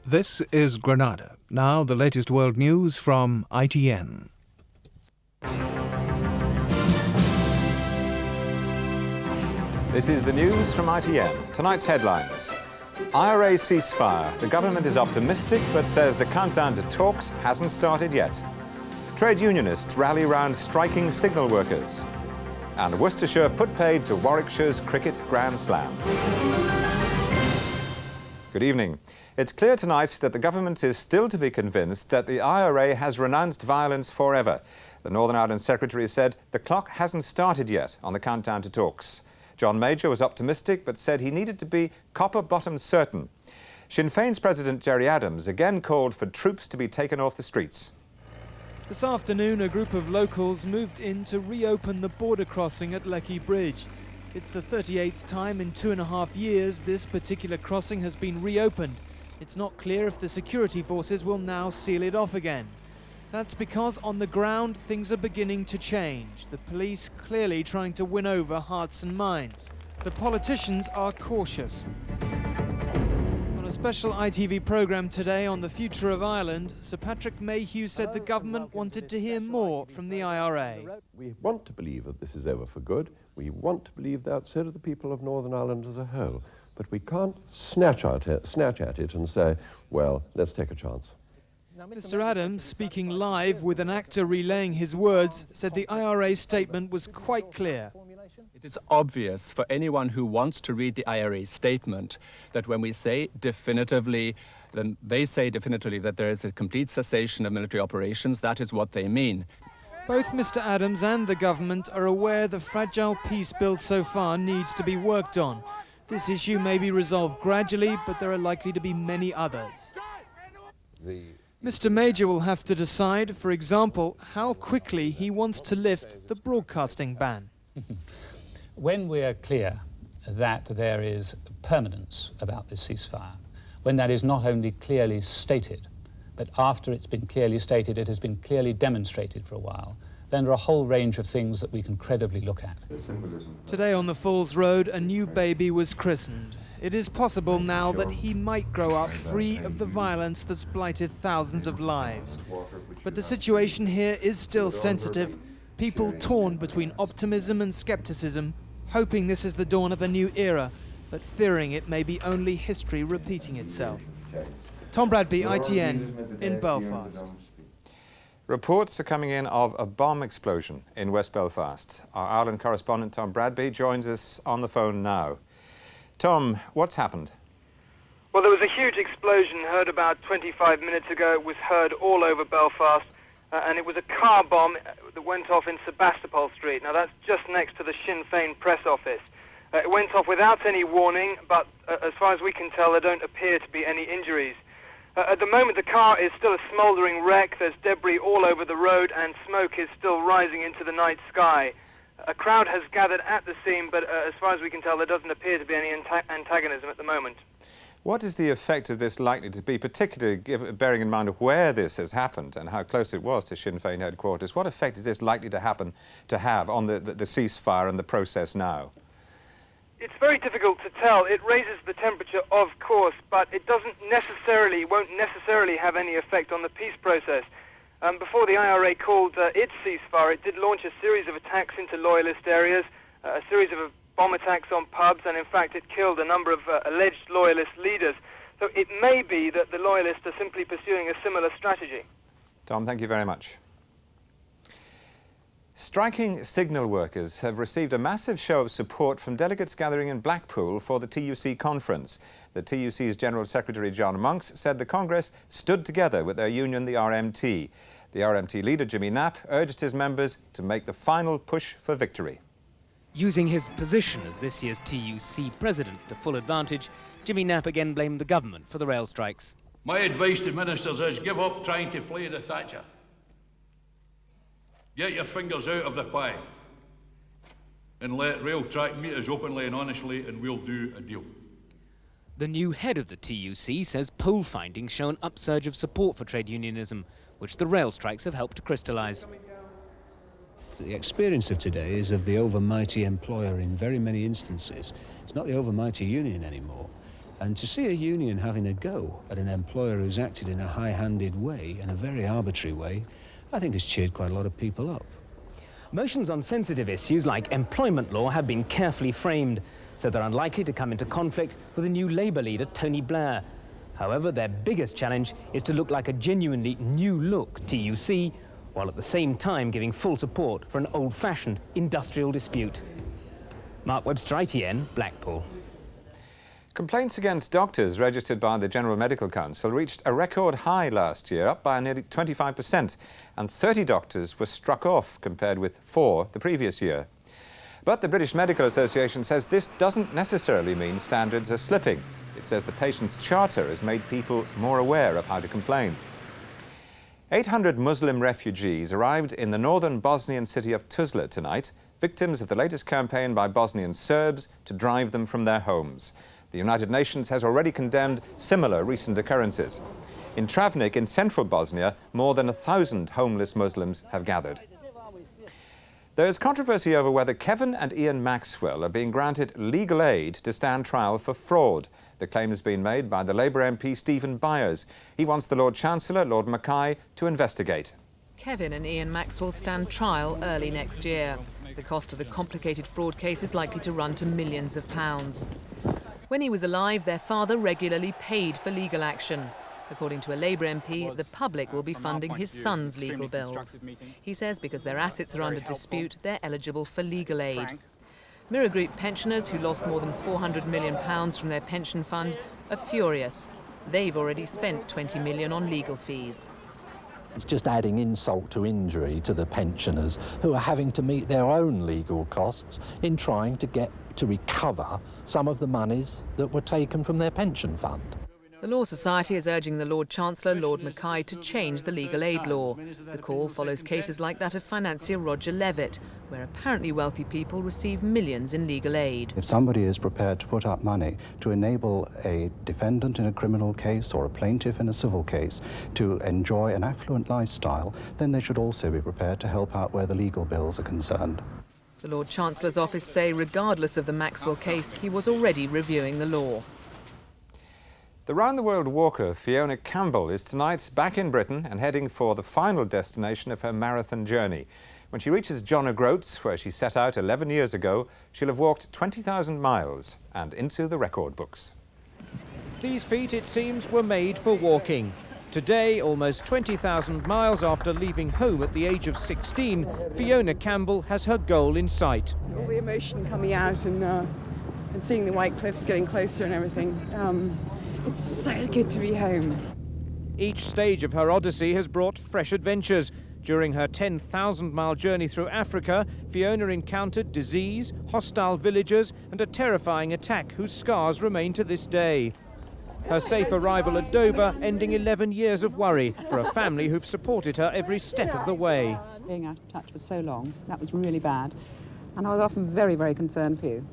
This is Granada. Now the latest world news from ITN. This is the news from ITN. Tonight's headlines. IRA ceasefire. The government is optimistic but says the countdown to talks hasn't started yet. Trade unionists rally round striking signal workers. And Worcestershire put paid to Warwickshire's cricket Grand Slam. Good evening. It's clear tonight that the government is still to be convinced that the IRA has renounced violence forever. The Northern Ireland Secretary said the clock hasn't started yet on the countdown to talks. John Major was optimistic but said he needed to be copper-bottom certain. Sinn Féin's President Gerry Adams again called for troops to be taken off the streets. This afternoon, a group of locals moved in to reopen the border crossing at Lecky Bridge. It's the 38th time in 2.5 years this particular crossing has been reopened. It's not clear if the security forces will now seal it off again. That's because on the ground things are beginning to change. The police clearly trying to win over hearts and minds. The politicians are cautious. On a special ITV programme today on the future of Ireland, Sir Patrick Mayhew said the government wanted to hear more from the IRA. We want to believe that this is over for good. We want to believe that, so do the people of Northern Ireland as a whole. But we can't snatch at it and say, well, let's take a chance. Mr. Adams, speaking live with an actor relaying his words, said the IRA statement was quite clear. It is obvious for anyone who wants to read the IRA statement that when we say definitively, then they say definitively that there is a complete cessation of military operations. That is what they mean. Both Mr. Adams and the government are aware the fragile peace built so far needs to be worked on. This issue may be resolved gradually, but there are likely to be many others. Mr. Major will have to decide, for example, how quickly he wants to lift the broadcasting ban. When we're clear that there is permanence about this ceasefire, when that is not only clearly stated, but after it's been clearly stated, it has been clearly demonstrated for a while, then there are a whole range of things that we can credibly look at. Today on the Falls Road, a new baby was christened. It is possible now that he might grow up free of the violence that's blighted thousands of lives. But the situation here is still sensitive. People torn between optimism and skepticism, hoping this is the dawn of a new era, but fearing it may be only history repeating itself. Tom Bradby, ITN, in Belfast. Reports are coming in of a bomb explosion in West Belfast. Our Ireland correspondent Tom Bradby joins us on the phone now. Tom, what's happened? Well, there was a huge explosion heard about 25 minutes ago. It was heard all over Belfast, and it was a car bomb that went off in Sebastopol Street. Now, that's just next to the Sinn Féin press office. It went off without any warning, but as far as we can tell, there don't appear to be any injuries. At the moment, the car is still a smouldering wreck. There's debris all over the road, and smoke is still rising into the night sky. A crowd has gathered at the scene, but as far as we can tell, there doesn't appear to be any antagonism at the moment. What is the effect of this likely to be, particularly bearing in mind of where this has happened and how close it was to Sinn Féin headquarters? What effect is this likely to have on the ceasefire and the process now? It's very difficult to tell. It raises the temperature, of course, but it won't necessarily have any effect on the peace process. Before the IRA called its ceasefire, it did launch a series of attacks into loyalist areas, a series of bomb attacks on pubs, and in fact it killed a number of alleged loyalist leaders. So it may be that the loyalists are simply pursuing a similar strategy. Tom, thank you very much. Striking signal workers have received a massive show of support from delegates gathering in Blackpool for the TUC conference. The TUC's General Secretary John Monks said the Congress stood together with their union, the RMT. The RMT leader, Jimmy Knapp, urged his members to make the final push for victory. Using his position as this year's TUC president to full advantage, Jimmy Knapp again blamed the government for the rail strikes. My advice to ministers is give up trying to play the Thatcher. Get your fingers out of the pie and let rail track meet us openly and honestly, and we'll do a deal. The new head of the TUC says poll findings show an upsurge of support for trade unionism, which the rail strikes have helped to crystallise. The experience of today is of the overmighty employer in very many instances. It's not the overmighty union anymore. And to see a union having a go at an employer who's acted in a high-handed way, in a very arbitrary way, I think has cheered quite a lot of people up. Motions on sensitive issues like employment law have been carefully framed, so they're unlikely to come into conflict with the new Labour leader, Tony Blair. However, their biggest challenge is to look like a genuinely new-look TUC, while at the same time giving full support for an old-fashioned industrial dispute. Mark Webster, ITN, Blackpool. Complaints against doctors registered by the General Medical Council reached a record high last year, up by nearly 25%, and 30 doctors were struck off compared with 4 the previous year. But the British Medical Association says this doesn't necessarily mean standards are slipping. It says the patient's charter has made people more aware of how to complain. 800 Muslim refugees arrived in the northern Bosnian city of Tuzla tonight, victims of the latest campaign by Bosnian Serbs to drive them from their homes. The United Nations has already condemned similar recent occurrences. In Travnik, in central Bosnia, more than 1,000 homeless Muslims have gathered. There is controversy over whether Kevin and Ian Maxwell are being granted legal aid to stand trial for fraud. The claim has been made by the Labour MP Stephen Byers. He wants the Lord Chancellor, Lord Mackay, to investigate. Kevin and Ian Maxwell stand trial early next year. The cost of the complicated fraud case is likely to run to millions of pounds. When he was alive, their father regularly paid for legal action. According to a Labour MP, the public will be funding his son's legal bills. He says because their assets are under dispute, they're eligible for legal aid. Mirror Group pensioners who lost more than £400 million from their pension fund are furious. They've already spent £20 million on legal fees. It's just adding insult to injury to the pensioners who are having to meet their own legal costs in trying to recover some of the monies that were taken from their pension fund. The Law Society is urging the Lord Chancellor, Lord Mackay, to change the legal aid law. The call follows cases like that of financier Roger Levitt, where apparently wealthy people receive millions in legal aid. If somebody is prepared to put up money to enable a defendant in a criminal case or a plaintiff in a civil case to enjoy an affluent lifestyle, then they should also be prepared to help out where the legal bills are concerned. The Lord Chancellor's office say, regardless of the Maxwell case, he was already reviewing the law. The round-the-world walker Fiona Campbell is tonight back in Britain and heading for the final destination of her marathon journey. When she reaches John O'Groats, where she set out 11 years ago, she'll have walked 20,000 miles and into the record books. These feet, it seems, were made for walking. Today, almost 20,000 miles after leaving home at the age of 16, Fiona Campbell has her goal in sight. All the emotion coming out and seeing the White Cliffs getting closer and everything. It's so good to be home. Each stage of her odyssey has brought fresh adventures. During her 10,000-mile journey through Africa, Fiona encountered disease, hostile villagers and a terrifying attack whose scars remain to this day. Her safe arrival at Dover ending 11 years of worry for a family who've supported her every step of the way. Being out of touch for so long, that was really bad. And I was often very, very concerned for you.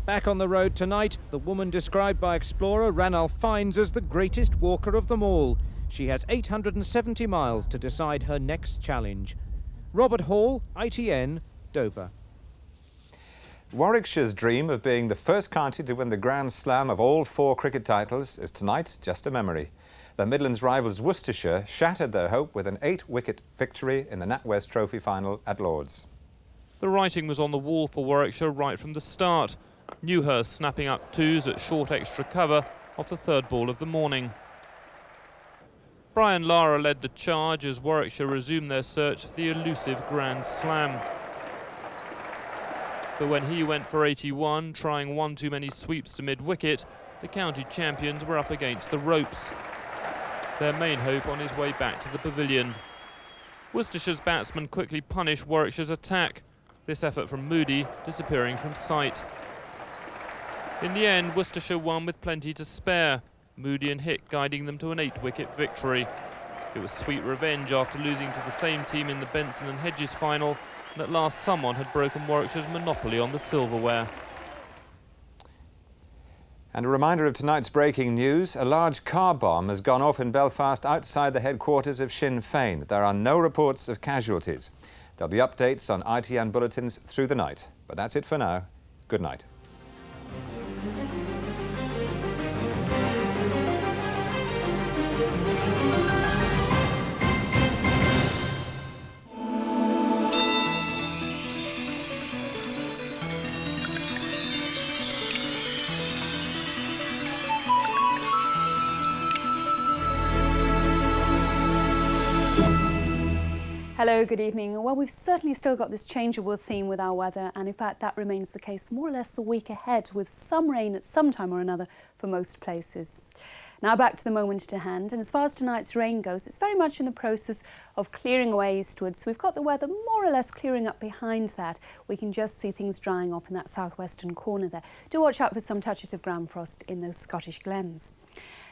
Back on the road tonight, the woman described by explorer Ranulph Fiennes as the greatest walker of them all. She has 870 miles to decide her next challenge. Robert Hall, ITN, Dover. Warwickshire's dream of being the first county to win the Grand Slam of all 4 cricket titles is tonight just a memory. The Midlands rivals Worcestershire shattered their hope with an 8-wicket victory in the NatWest Trophy final at Lord's. The writing was on the wall for Warwickshire right from the start. Newhurst snapping up 2s at short extra cover off the 3rd ball of the morning. Brian Lara led the charge as Warwickshire resumed their search for the elusive Grand Slam. But when he went for 81, trying one too many sweeps to mid-wicket, the county champions were up against the ropes. Their main hope on his way back to the pavilion. Worcestershire's batsmen quickly punished Warwickshire's attack, this effort from Moody disappearing from sight. In the end, Worcestershire won with plenty to spare, Moody and Hick guiding them to an 8-wicket victory. It was sweet revenge after losing to the same team in the Benson and Hedges final, and at last someone had broken Warwickshire's monopoly on the silverware. And a reminder of tonight's breaking news, a large car bomb has gone off in Belfast outside the headquarters of Sinn Féin. There are no reports of casualties. There'll be updates on ITN bulletins through the night. But that's it for now. Good night. Hello, good evening. Well, we've certainly still got this changeable theme with our weather, and in fact that remains the case for more or less the week ahead, with some rain at some time or another for most places. Now back to the moment to hand, and as far as tonight's rain goes, it's very much in the process of clearing away eastwards. So we've got the weather more or less clearing up behind that. We can just see things drying off in that southwestern corner there. Do watch out for some touches of ground frost in those Scottish glens.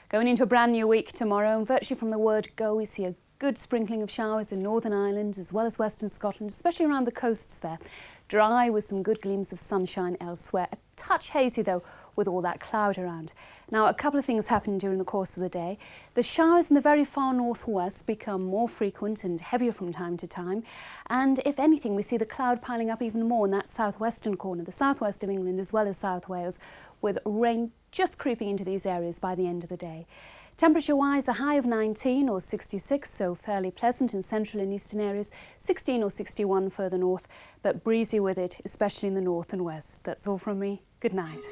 Going into a brand new week tomorrow, and virtually from the word go, we see a good sprinkling of showers in Northern Ireland as well as Western Scotland, especially around the coasts there. Dry with some good gleams of sunshine elsewhere. A touch hazy though with all that cloud around. Now a couple of things happen during the course of the day. The showers in the very far northwest become more frequent and heavier from time to time, and if anything we see the cloud piling up even more in that southwestern corner, the southwest of England as well as South Wales, with rain just creeping into these areas by the end of the day. Temperature-wise, a high of 19 or 66, so fairly pleasant in central and eastern areas, 16 or 61 further north, but breezy with it, especially in the north and west. That's all from me. Good night.